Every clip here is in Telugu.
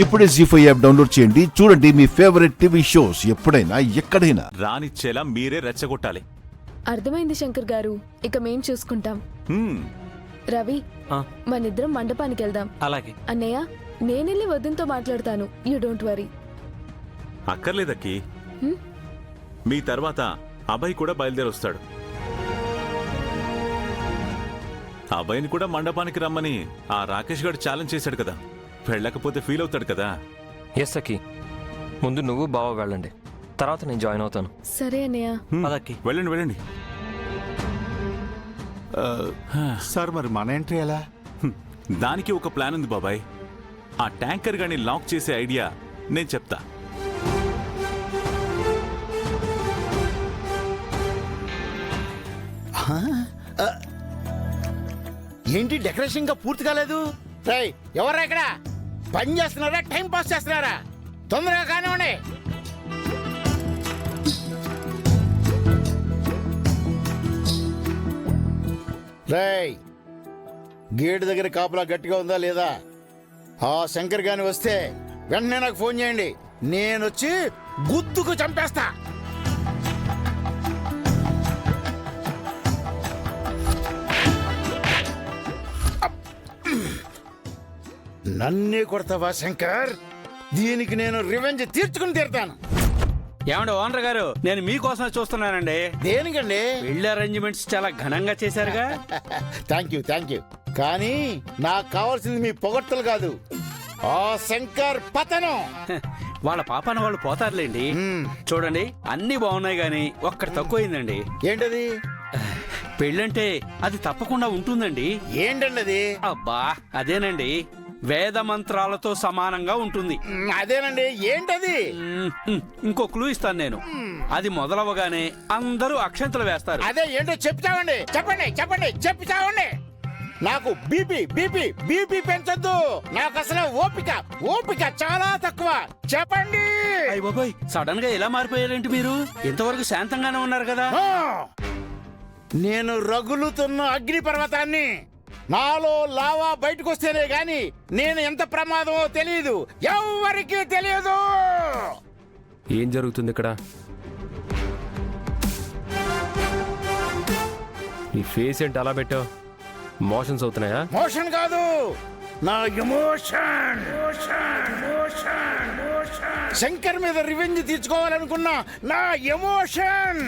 ఇప్పుడే జీ5 యాప్ డౌన్లోడ్ చేయండి. చూడండి మీ ఫేవరెట్ టీవీ షోస్ ఎప్పుడైనా ఎక్కడైనా. రానిచ్చేలా మీరే రెచ్చగొట్టాలి. అర్థమైంది శంకర్ గారు, ఇక మేం చూసుకుంటాం. రవి, మనిద్దరం మండపానికి వెళ్దాం. అలాగే అన్నయ్య, నేనెళ్ళి వదినతో మాట్లాడతాను. You don't worry. అక్కర్లేదక్కి, మీ తర్వాత అభయ్ కూడా బయలుదేరొస్తాడు. అభయ్ని కూడా మండపానికి రమ్మని ఆ రాకేష్ గారు ఛాలెంజ్ చేశాడు కదా, వెళ్ళకపోతే ఫీల్ అవుతాడు కదా. ఎస్ అక్కి, ముందు నువ్వు బావ వెళ్ళండి, తర్వాత నేను జాయిన్ అవుతాను. సరే అన్నయ్య. అదక్కి వెళ్ళండి వెళ్ళండి. సార్ మరి మన ఎంట్రీ ఎలా? దానికి ఒక ప్లాన్ ఉంది బాబాయ్. ఆ ట్యాంకర్ గాని లాక్ చేసే ఐడియా నేను చెప్తా. ఏంటి డెకరేషన్ ఇంకా పూర్తి కాలేదు? ఎవరా ఇక్కడ పని చేస్తున్నారా, టైం పాస్ చేస్తున్నారా? తొందరగా కానివ్వండి. రేయ్, గేటు దగ్గర కాపలా గట్టిగా ఉందా లేదా? ఆ శంకర్ గాని వస్తే వెంటనే నాకు ఫోన్ చేయండి, నేను వచ్చి గుద్దుకు చంపేస్తా. నన్నే కొడతావా శంకర్? దీనికి నేను రివెంజ్ తీర్చుకుని తీరుతాను. ఏమండి ఓనర్ గారు, నేను మీకోసమే చూస్తున్నానండి. దేనికండి? పెళ్లి అరేంజ్మెంట్స్ చాలా ఘనంగా చేశారుగా. Thank you. కానీ నాకు కావాల్సింది మీ పొగడ్తలు కాదు, ఆ శంకర్ పతనం. వాళ్ళ పాపన వాళ్ళు పోతారులేండి. చూడండి, అన్ని బాగున్నాయి గాని ఒక్కటి తక్కువైందండి. ఏంటది? పెళ్ళంటే అది తప్పకుండా ఉంటుందండి. ఏంటండి అది? అబ్బా, అదేనండి, వేద మంత్రాలతో సమానంగా ఉంటుంది. అదేనండి, ఏంటది? ఇంకో క్లూ ఇస్తాను నేను. అది మొదలవగానే అందరూ అక్షంతలు వేస్తారు. అదే ఏంటో చెప్తామండి. చెప్పండి చెప్తామండి. నాకు బీపీ పెంచొద్దు. నాకు అసలు ఓపిక చాలా తక్కువ. చెప్పండి. అయ్య బాబోయ్, సడన్ గా ఎలా మారిపోయారేంటి మీరు? ఇంతవరకు శాంతంగానే ఉన్నారు కదా. నేను రగులుతున్న అగ్ని పర్వతాన్ని. నాలో లావా బయటకు వస్తేనే గాని నేను ఎంత ప్రమాదమో తెలియదు, ఎవరికీ తెలియదు. ఏం జరుగుతుంది ఇక్కడ? నీ ఫేస్ ఏంటి అలా పెట్టావు? మోషన్స్ అవుతున్నాయా? మోషన్ కాదు, నా ఎమోషన్. శంకర్ మీద రివెంజ్ తీర్చుకోవాలనుకున్నా నా ఎమోషన్.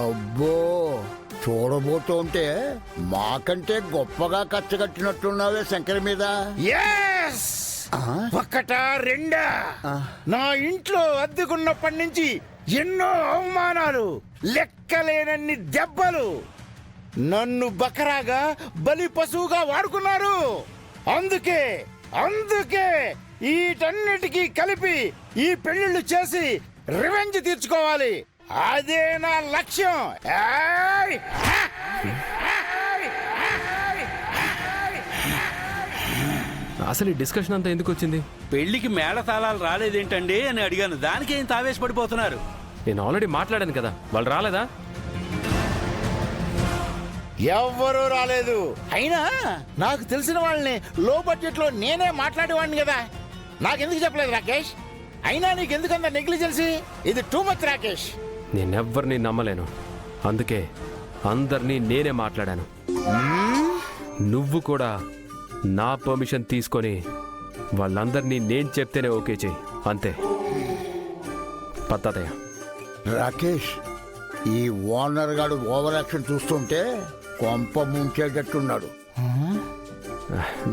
అబ్బో, చూడబోతుంటే మాకంటే గొప్పగా కచ్చగట్టినట్టున్నావే శంకర్ మీద. ఎస్, ఒక్కటా రెండా? నా ఇంట్లో అద్దెకున్నప్పటి నుంచి ఎన్నో అవమానాలు, లెక్కలేనన్ని దెబ్బలు. నన్ను బకరాగా బలి పశువుగా వాడుకున్నారు. అందుకే వీటన్నిటికీ కలిపి ఈ పెళ్లిళ్ళు చేసి రివెంజ్ తీర్చుకోవాలి. అదే నా లక్ష్యం. అసలు ఈ డిస్కషన్ అంతా ఎందుకు వచ్చింది? పెళ్లికి మేళ తాళాలు రాలేదేంటండి అని అడిగాను. దానికి ఏం తావేశపడిపోతున్నారు? నేను ఆల్రెడీ మాట్లాడాను కదా, వాళ్ళు రాలేదా? ఎవ్వరూ రాలేదు. అయినా నాకు తెలిసిన వాళ్ళని లో బడ్జెట్ లో నేనే మాట్లాడేవాడిని కదా. నాకెందుకు చెప్పలేదు రాకేష్? అయినా నీకెందుకంత నెగ్లిజెన్సీ? ఇది టూ మచ్ రాకేష్. నేనెవ్వరిని నమ్మలేను, అందుకే అందరినీ నేనే మాట్లాడాను. నువ్వు కూడా నా పర్మిషన్ తీసుకొని వాళ్ళందరినీ నేను చెప్తేనే ఓకే చెయ్యి, అంతే. పత్తాతయ్య. రాకేష్, ఈ ఓనర్ గాడు ఓవర్ యాక్షన్ చూస్తుంటే కొంప ముంచేటట్టున్నాడు.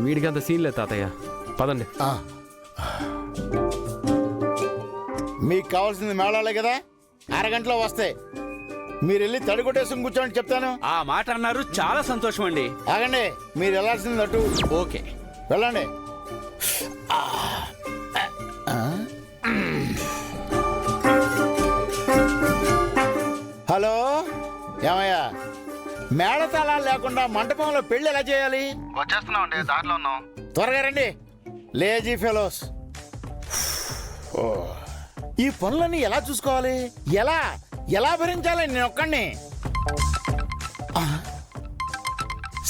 వీడికి అంత సీన్ లేదు తాతయ్య, పదండి. మీకు కావాల్సింది మేళాలే కదా, అరగంటలో వస్తాయి. మీరు వెళ్ళి తడిగొట్టేసుకుని కూర్చోండి, చెప్తాను. ఆ మాట అన్నారు, చాలా సంతోషం అండి. ఆగండి, మీరు వెళ్ళాల్సింది అటు. ఓకే, వెళ్ళండి. హలో, ఏమయ్యా, మేళతాళాలు లేకుండా మంటపంలో పెళ్లి ఎలా చేయాలి? వచ్చేస్తున్నామండి, దారిలో ఉన్నాం. త్వరగా రండి. Lazy fellows. ఈ పనులన్నీ ఎలా చూసుకోవాలి, ఎలా భరించాలి నేను ఒక్కడిని?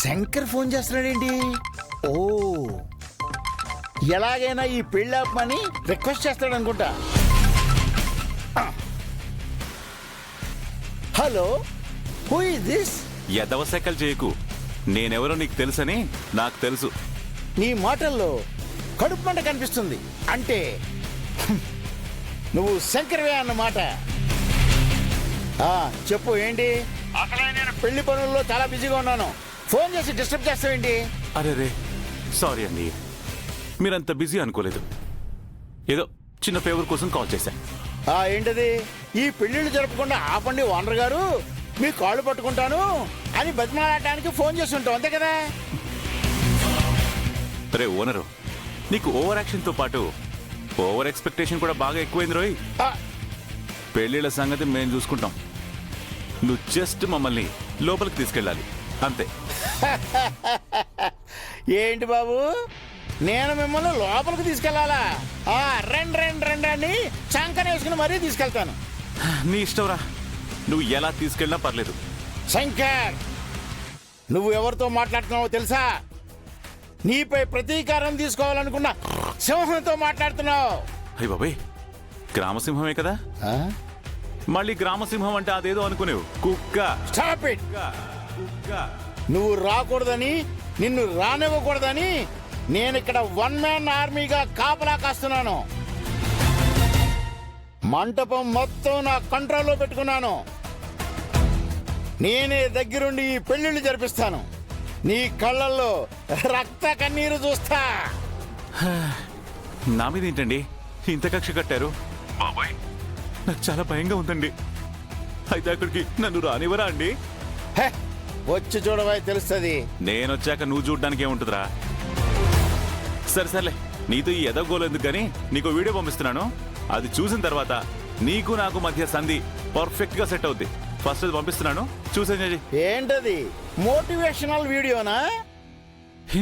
శంకర్ ఫోన్ చేస్తున్నాడేంటి? ఓ, ఎలాగైనా ఈ పెళ్లి ఆపమని రిక్వెస్ట్ చేస్తాడు అనుకుంటా. Hello, who is this? ఎదవసెక్కలు చేయకు. నేనెవరో నీకు తెలుసని నాకు తెలుసు. నీ మాటల్లో కడుపు మంట కనిపిస్తుంది. అంటే నువ్వు శంకర్వే అన్నమాట. చెప్పు, ఏంటి? అసలే నేను పెళ్లి పనుల్లో చాలా బిజీగా ఉన్నాను. ఫోన్ చేసి డిస్టర్బ్ చేస్తావేంటి? అరే రే, సారీ అండి, మీరంత బిజీ అనుకోలేదు. ఏదో చిన్న ఫేవర్ కోసం కాల్ చేశా. ఏంటది? ఈ పెళ్లిళ్ళు జరపకుండా ఆపండి ఓనర్ గారు, మీ కాళ్ళు పట్టుకుంటాను అని బతిమాలాడటానికి ఫోన్ చేస్తుంటావు, అంతే కదా? రే ఓనరు, నీకు ఓవర్ యాక్షన్తో పాటు ఓవర్ ఎక్స్పెక్టేషన్ కూడా బాగా ఎక్కువైంది రోయ్. ఆ, పెళ్లిళ్ళ సంగతి మేము చూసుకుంటాం. నువ్వు జస్ట్ మమ్మల్ని లోపలికి తీసుకెళ్ళాలి, అంతే. ఏంటి బాబు, నేను మిమ్మల్ని లోపలికి తీసుకెళ్లాలా? రండి రండి రండి అని చంకన వేసుకుని మరీ తీసుకెళ్తాను. నీ ఇష్టంరా, నువ్వు ఎలా తీసుకెళ్ళినా పర్లేదు. శంకర్, నువ్వు ఎవరితో మాట్లాడుతున్నావో తెలుసా? నీపై ప్రతీకారం తీసుకోవాలనుకున్న సింహంతో మాట్లాడుతున్నావు. అయ్య బాబాయ్, గ్రామసింహమే కదా? మళ్ళీ గ్రామసింహం అంటే అదేదో అనుకునేవు. కుక్క. Stop it. కుక్క. నువ్వు రాకూడదని, నిన్ను రానివ్వకూడదని నేను ఇక్కడ 1 man ఆర్మీగా కాపలా కాస్తున్నాను. మంటపం మొత్తం నా కంట్రోల్లో పెట్టుకున్నాను. నేనే దగ్గరుండి ఈ పెళ్లిళ్ళు జరిపిస్తాను. నీ కళ్ళల్లో రక్త కన్నీరు చూస్తా. నా మీద ఏంటండి ఇంత కక్ష కట్టారు? బాబాయ్, నాకు చాలా భయంగా ఉందండి. అయితే అక్కడికి నన్ను రానివ్వరా అండి? హే, వచ్చి చూడవా తెలుస్తుంది. నేనొచ్చాక నువ్వు చూడ్డానికి ఏముంటుందిరా? సరే సర్లే, నీతో ఈ ఎదగోలు ఎందుకు కానీ నీకు వీడియో పంపిస్తున్నాను. అది చూసిన తర్వాత నీకు నాకు మధ్య సంధి పర్ఫెక్ట్ గా సెట్ అవుద్ది. ఫస్ట్ అది పంపిస్తున్నాను, చూసేది. ఏంటది? మోటివేషనల్ వీడియోనా?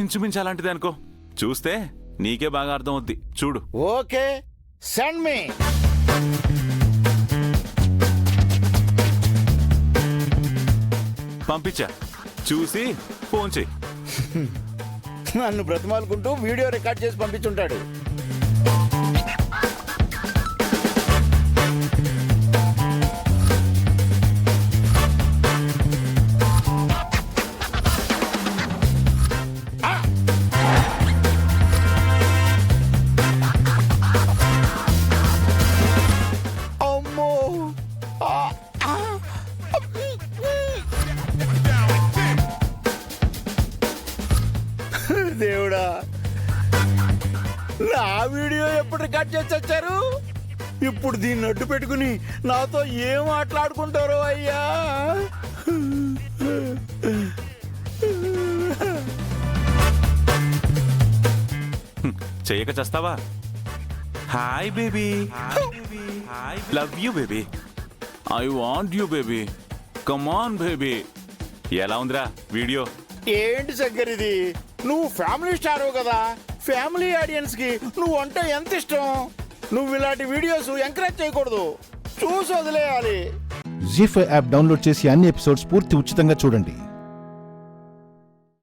ఇంచుమించు అలాంటిది అనుకో. చూస్తే నీకే బాగా అర్థం అవుద్ది, చూడు. Okay, send me. పంపించా, చూసి ఫోన్ చెయ్యి. నన్ను బ్రతిమాలుకుంటూ వీడియో రికార్డ్ చేసి పంపించుంటాడు. అమ్మో, దేవుడా, నా వీడియో ఎప్పుడు రికార్డ్ చేసి వచ్చారు? ఇప్పుడు దీన్ని అడ్డు పెట్టుకుని నాతో ఏం మాట్లాడుకుంటారో అయ్యా. చెయ్యక చేస్తావా? Hi baby, love you baby, I want you baby, come on baby. ఎలా ఉందిరా వీడియో? ఏంటి శంకర్ ఇది? నువ్వు ఫ్యామిలీ స్టార్ కదా, ఫ్యామిలీ ఆడియన్స్ కి నువ్వు అంటే ఎంత ఇష్టం. నువ్వు ఇలాంటి వీడియోస్ ఎంకరేజ్ చేయకూడదు, చూసి వదిలేయాలి. జీ5 యాప్ డౌన్లోడ్ చేసి అన్ని ఎపిసోడ్స్ పూర్తి ఉచితంగా చూడండి.